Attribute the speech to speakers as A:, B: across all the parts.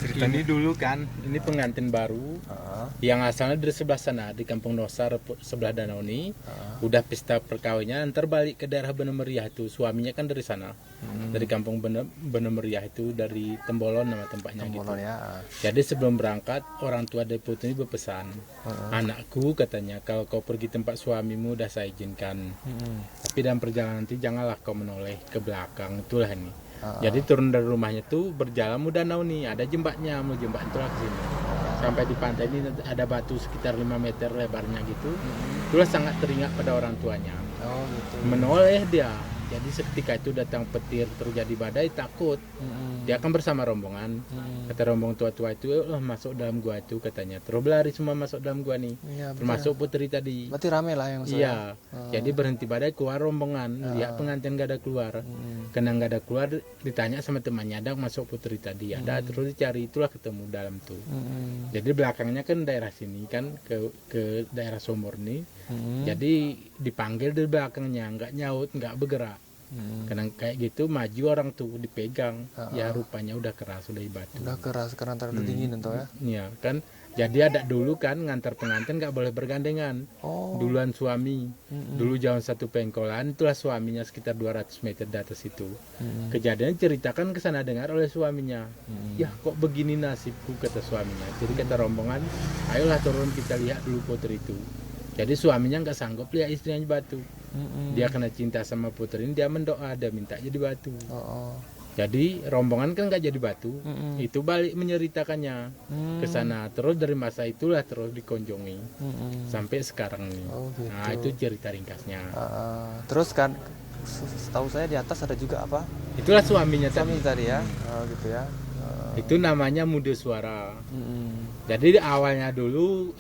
A: Ini dulu kan, ini pengantin baru yang asalnya dari sebelah sana di Kampung Nosar sebelah danau ini, udah pesta perkawinannya, ntar balik ke daerah Bener Meriah itu, suaminya kan dari sana, dari Kampung Bener Meriah itu, dari Tembolon nama tempatnya
B: Tembolon
A: gitu.
B: ya.
A: Jadi sebelum berangkat orang tua dari putri ini berpesan, anakku katanya kalau kau pergi tempat suamimu udah saya izinkan, tapi dalam perjalanan nanti janganlah kau menoleh ke belakang, itulah ini. Jadi turun dari rumahnya tuh berjalan mau danau nih, ada jembaknya, mau jembak itulah ke sini. Sampai di pantai ini ada batu sekitar 5 meter lebarnya gitu. Itulah sangat teringat pada orang tuanya.
B: Oh gitu.
A: Menoleh dia. Jadi seketika itu datang petir, terjadi badai, takut. Dia akan bersama rombongan. Kata rombongan tua-tua itu, masuk dalam gua itu katanya. Terus berlari semua masuk dalam gua nih.
B: Iya,
A: Termasuk putri tadi.
B: berarti rame lah yang masuk.
A: Iya, jadi berhenti badai keluar rombongan, lihat pengantin gak ada keluar, karena gak ada keluar ditanya sama temannya ada masuk putri tadi, ada terus dicari itulah ketemu dalam tuh. Jadi belakangnya kan daerah sini kan ke daerah Somor nih, jadi dipanggil dari belakangnya nggak nyaut nggak bergerak, karena kayak gitu maju orang tuh dipegang, ya rupanya udah keras udah batu.
B: Udah keras karena terlalu dingin entah ya.
A: Iya kan. Jadi ada dulu kan ngantar pengantin nggak boleh bergandengan. Duluan suami. Dulu jalan satu pengkolan itulah suaminya sekitar 200 meter di atas itu. Kejadian ceritakan ke sana dengar oleh suaminya. Ya kok begini nasibku kata suaminya. Jadi kata rombongan, ayolah turun kita lihat dulu putri itu. Jadi suaminya nggak sanggup lihat istrinya batu. Dia kena cinta sama putri ini, dia mendoa, dia minta jadi batu. Jadi rombongan kan nggak jadi batu, itu balik menceritakannya ke sana. Terus dari masa itulah terus dikunjungi sampai sekarang nih.
B: Gitu.
A: Nah itu cerita ringkasnya.
B: Terus kan, setahu saya di atas ada juga apa?
A: Itulah suaminya
B: Suami
A: tadi.
B: tadi ya, gitu ya.
A: Itu namanya Muda Suara. Jadi awalnya dulu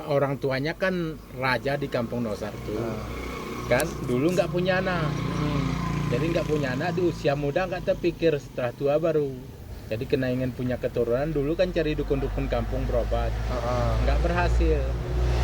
A: orang tuanya kan raja di Kampung Nosar tuh, kan dulu nggak punya anak. Jadi nggak punya anak di usia muda nggak terpikir, setelah tua baru. Jadi kena ingin punya keturunan, dulu kan cari dukun-dukun kampung berobat, nggak berhasil.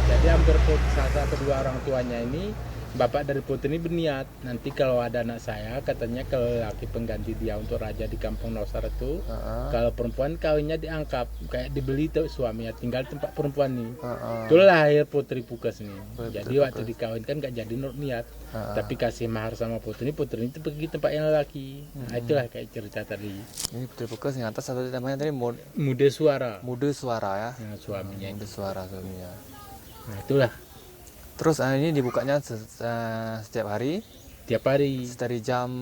A: Jadi hampir putus asa kedua orang tuanya ini. Bapak dari putri ini berniat, nanti kalau ada anak saya, katanya kalau laki pengganti dia untuk raja di Kampung Nosar itu, kalau perempuan kawinnya diangkap, kayak dibeli tuh suaminya, tinggal tempat perempuan nih. Itulah lahir Putri Pukes nih. Jadi waktu dikawinkan gak jadi niat, tapi kasih mahar sama putri itu pergi tempat yang laki. Nah itulah kayak cerita tadi.
B: Ini Putri Pukes yang atas atau namanya tadi
A: Muda Suara.
B: Muda Suara ya.
A: Nah, suaminya.
B: Muda Suara suaminya.
A: Nah itulah.
B: Terus ini dibukanya setiap hari?
A: Tiap hari.
B: Dari jam?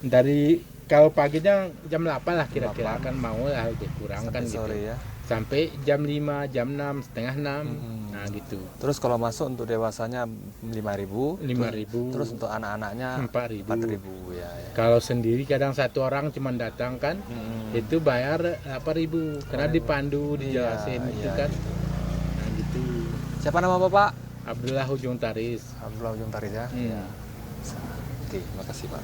A: Dari kalau paginya jam 8 lah kira-kira, kan mau lah lebih kurang
B: sampai
A: kan
B: sore
A: gitu.
B: Ya?
A: Sampai jam 5, jam 6, setengah 6, nah gitu.
B: Terus kalau masuk untuk dewasanya 5.000,
A: 5.000.
B: Terus untuk anak-anaknya
A: 4.000.
B: 4.000 ya.
A: Kalau sendiri kadang satu orang cuma datang kan, itu bayar 8.000 karena dipandu, dijelasin gitu kan. Nah gitu.
B: Siapa nama Bapak?
A: Abdullah Ujung Taris.
B: Abdullah Ujung Taris ya. Oke, makasih Pak.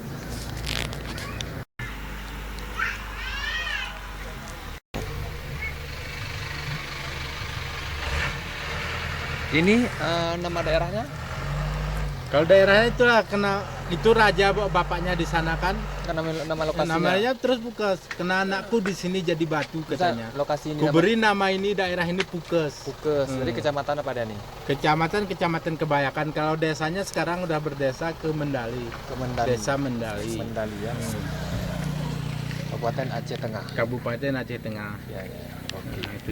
B: Ini nama daerahnya?
A: Kalau daerahnya itulah kena itu raja bapaknya di sana kan.
B: Nama lokasinya?
A: Namanya terus Pukes. Kena anakku di sini jadi batu katanya.
B: Lokasi ini.
A: Ku beri nama ini daerah ini Pukes.
B: Pukes. Jadi kecamatan apa dia nih?
A: Kecamatan Kebayakan. Kalau desanya sekarang udah berdesa ke Mendali.
B: Ke Mendali.
A: Desa Mendali.
B: Mendali ya. Kabupaten Aceh Tengah.
A: Kabupaten Aceh Tengah.
B: Ya. Oke.